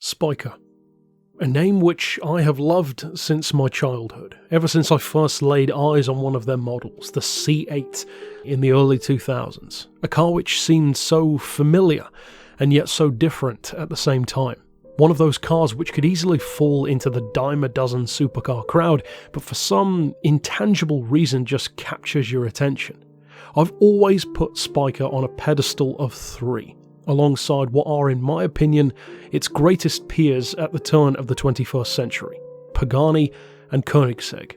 Spyker. A name which I have loved since my childhood, ever since I first laid eyes on one of their models, the C8, in the early 2000s. A car which seemed so familiar, and yet so different at the same time. One of those cars which could easily fall into the dime-a-dozen supercar crowd, but for some intangible reason just captures your attention. I've always put Spyker on a pedestal of 3. Alongside what are, in my opinion, its greatest peers at the turn of the 21st century, Pagani and Koenigsegg.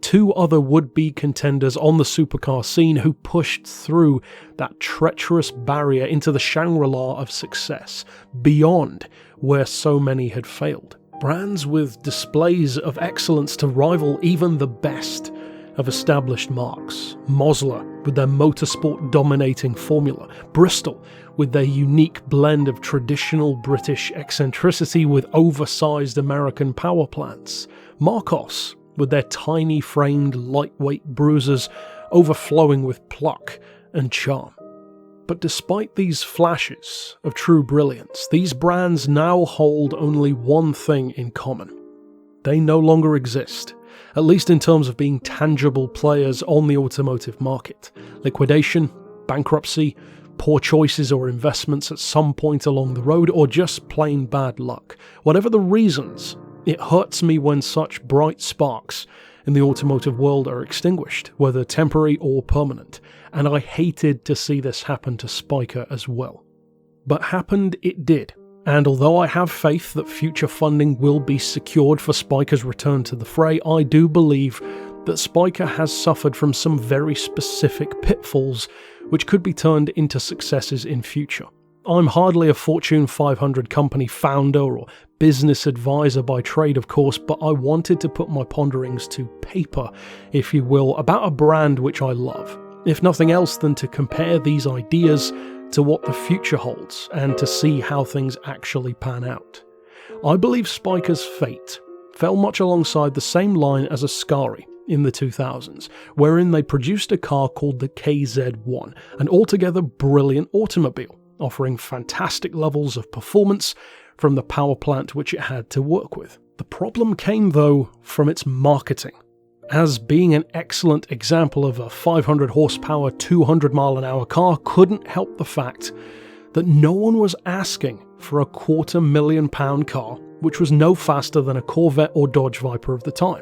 2 other would-be contenders on the supercar scene who pushed through that treacherous barrier into the Shangri-La of success, beyond where so many had failed. Brands with displays of excellence to rival even the best of established marks. Mosler with their motorsport-dominating formula, Bristol with their unique blend of traditional British eccentricity with oversized American power plants, Marcos with their tiny-framed lightweight bruisers overflowing with pluck and charm. But despite these flashes of true brilliance, these brands now hold only one thing in common. They no longer exist, at least in terms of being tangible players on the automotive market. Liquidation, bankruptcy, poor choices or investments at some point along the road, or just plain bad luck. Whatever the reasons, it hurts me when such bright sparks in the automotive world are extinguished, whether temporary or permanent, and I hated to see this happen to Spyker as well. But happened it did, and although I have faith that future funding will be secured for Spyker's return to the fray, I do believe that Spyker has suffered from some very specific pitfalls which could be turned into successes in future. I'm hardly a Fortune 500 company founder or business advisor by trade, of course, but I wanted to put my ponderings to paper, if you will, about a brand which I love. If nothing else than to compare these ideas to what the future holds and to see how things actually pan out. I believe Spyker's fate fell much alongside the same line as Ascari in the 2000s, wherein they produced a car called the KZ1, an altogether brilliant automobile, offering fantastic levels of performance from the power plant which it had to work with. The problem came, though, from its marketing. As being an excellent example of a 500 horsepower, 200 mile an hour car couldn't help the fact that no one was asking for a £250,000 car which was no faster than a Corvette or Dodge Viper of the time.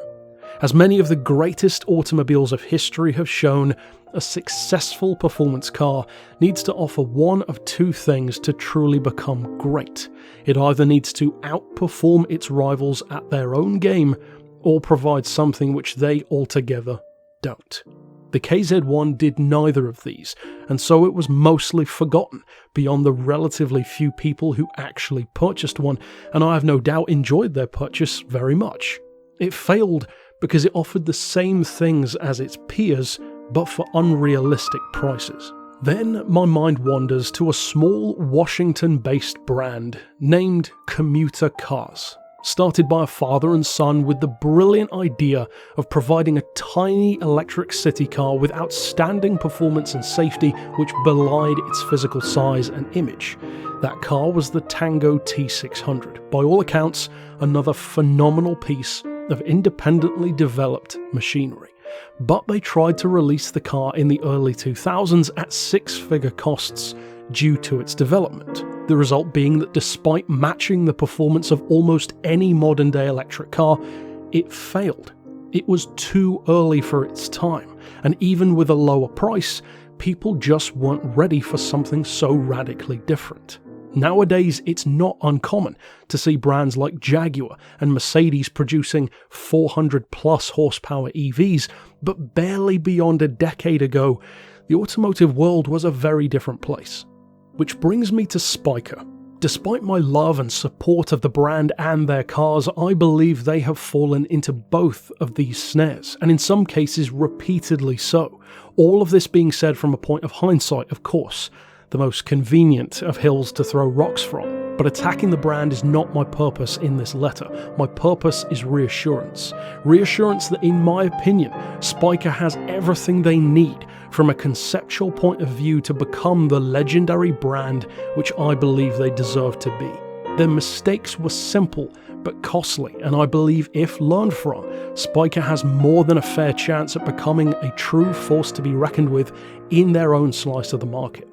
As many of the greatest automobiles of history have shown, a successful performance car needs to offer one of 2 things to truly become great. It either needs to outperform its rivals at their own game, or provide something which they altogether don't. The KZ1 did neither of these, and so it was mostly forgotten beyond the relatively few people who actually purchased one, and I have no doubt enjoyed their purchase very much. It failed because it offered the same things as its peers, but for unrealistic prices. Then my mind wanders to a small Washington-based brand named Commuter Cars, started by a father and son with the brilliant idea of providing a tiny electric city car with outstanding performance and safety which belied its physical size and image. That car was the Tango T600, by all accounts another phenomenal piece of independently developed machinery. But they tried to release the car in the early 2000s at 6-figure costs due to its development. The result being that despite matching the performance of almost any modern-day electric car, it failed. It was too early for its time, and even with a lower price, people just weren't ready for something so radically different. Nowadays, it's not uncommon to see brands like Jaguar and Mercedes producing 400-plus horsepower EVs, but barely beyond a decade ago, the automotive world was a very different place. Which brings me to Spyker. Despite my love and support of the brand and their cars, I believe they have fallen into both of these snares, and in some cases repeatedly so. All of this being said from a point of hindsight, of course, the most convenient of hills to throw rocks from. But attacking the brand is not my purpose in this letter. My purpose is reassurance. Reassurance that, in my opinion, Spyker has everything they need from a conceptual point of view to become the legendary brand which I believe they deserve to be. Their mistakes were simple but costly, and I believe if learned from, Spyker has more than a fair chance at becoming a true force to be reckoned with in their own slice of the market.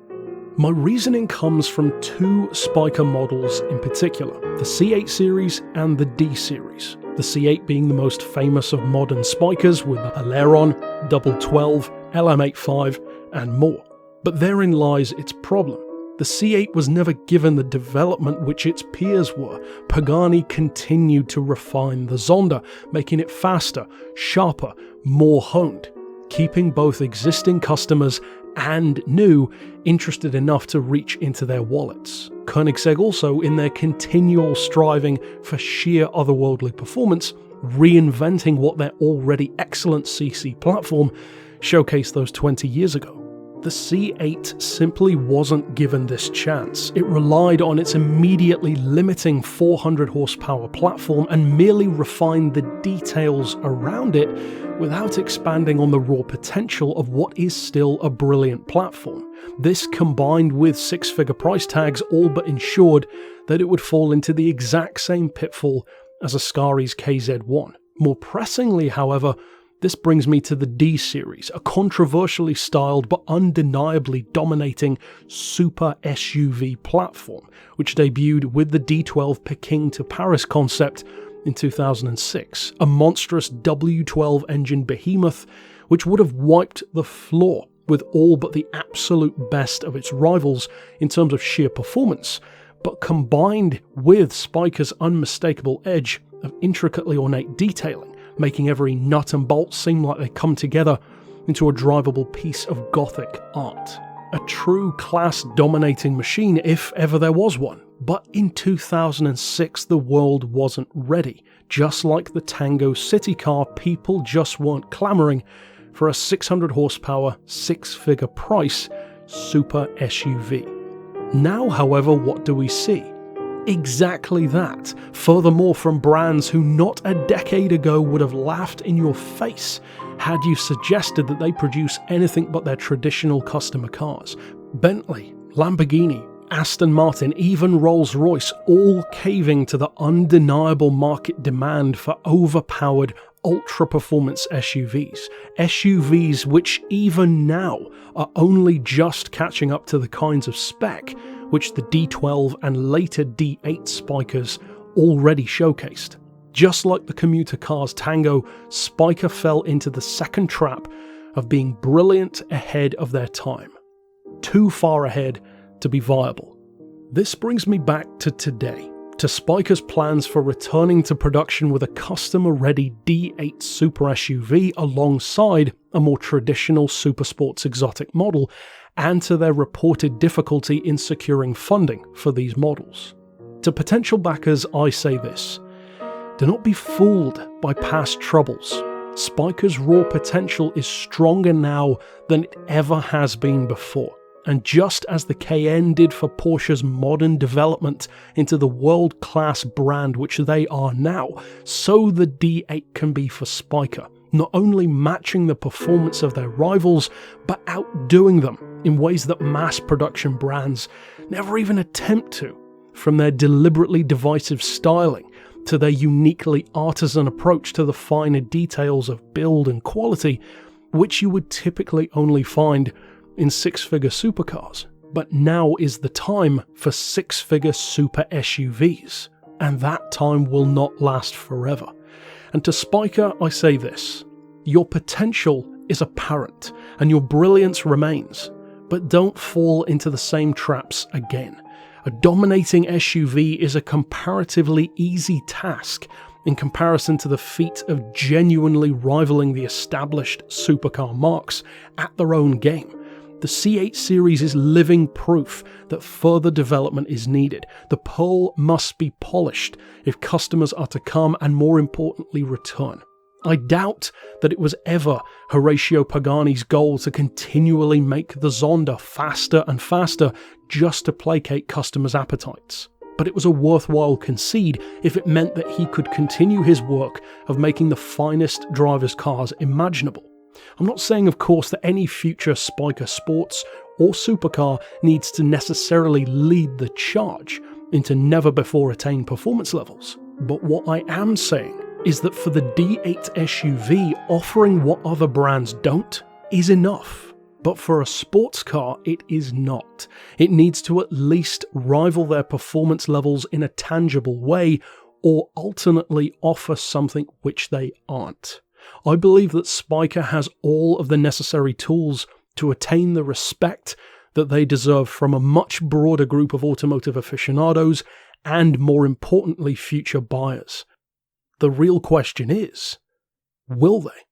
My reasoning comes from two Spyker models in particular, the C8 series and the D series. The C8 being the most famous of modern Spykers with the Aileron, Double 12, LM85 and more. But therein lies its problem. The C8 was never given the development which its peers were. Pagani continued to refine the Zonda, making it faster, sharper, more honed, keeping both existing customers and new interested enough to reach into their wallets. Koenigsegg also, in their continual striving for sheer otherworldly performance, reinventing what their already excellent CC platform showcased those 20 years ago. The C8 simply wasn't given this chance. It relied on its immediately limiting 400 horsepower platform and merely refined the details around it without expanding on the raw potential of what is still a brilliant platform. This, combined with six-figure price tags, all but ensured that it would fall into the exact same pitfall as Ascari's KZ1. More pressingly, however, this brings me to the D series, a controversially styled but undeniably dominating super SUV platform, which debuted with the D12 Peking to Paris concept in 2006, a monstrous W12 engine behemoth which would have wiped the floor with all but the absolute best of its rivals in terms of sheer performance, but combined with Spyker's unmistakable edge of intricately ornate detailing, making every nut and bolt seem like they come together into a drivable piece of Gothic art. A true class-dominating machine if ever there was one. But in 2006 the world wasn't ready. Just like the Tango city car, people just weren't clamouring for a 600 horsepower, six-figure price super SUV. Now, however, what do we see? Exactly that. Furthermore, from brands who not a decade ago would have laughed in your face had you suggested that they produce anything but their traditional customer cars. Bentley, Lamborghini, Aston Martin, even Rolls-Royce, all caving to the undeniable market demand for overpowered ultra-performance SUVs. SUVs which even now are only just catching up to the kinds of spec which the D12 and later D8 Spykers already showcased. Just like the commuter car's Tango, Spyker fell into the second trap of being brilliant ahead of their time. Too far ahead to be viable. This brings me back to today, to Spyker's plans for returning to production with a customer-ready D8 Super SUV alongside a more traditional Supersports exotic model, and to their reported difficulty in securing funding for these models. To potential backers, I say this: do not be fooled by past troubles. Spyker's raw potential is stronger now than it ever has been before. And just as the Cayenne did for Porsche's modern development into the world-class brand which they are now, so the D8 can be for Spyker, not only matching the performance of their rivals, but outdoing them in ways that mass production brands never even attempt to, from their deliberately divisive styling to their uniquely artisan approach to the finer details of build and quality, which you would typically only find in six-figure supercars. But now is the time for six-figure super SUVs, and that time will not last forever. And to Spyker, I say this: your potential is apparent, and your brilliance remains, but don't fall into the same traps again. A dominating SUV is a comparatively easy task in comparison to the feat of genuinely rivaling the established supercar marques at their own game. The C8 series is living proof that further development is needed. The pearl must be polished if customers are to come and, more importantly, return. I doubt that it was ever Horacio Pagani's goal to continually make the Zonda faster and faster just to placate customers' appetites. But it was a worthwhile concede if it meant that he could continue his work of making the finest drivers' cars imaginable. I'm not saying, of course, that any future Spyker Sports or Supercar needs to necessarily lead the charge, into never-before-attained performance levels. But what I am saying is that for the D8 SUV, offering what other brands don't is enough. But for a sports car, it is not. It needs to at least rival their performance levels in a tangible way, or alternately offer something which they aren't. I believe that Spyker has all of the necessary tools to attain the respect that they deserve from a much broader group of automotive aficionados and, more importantly, future buyers. The real question is, will they?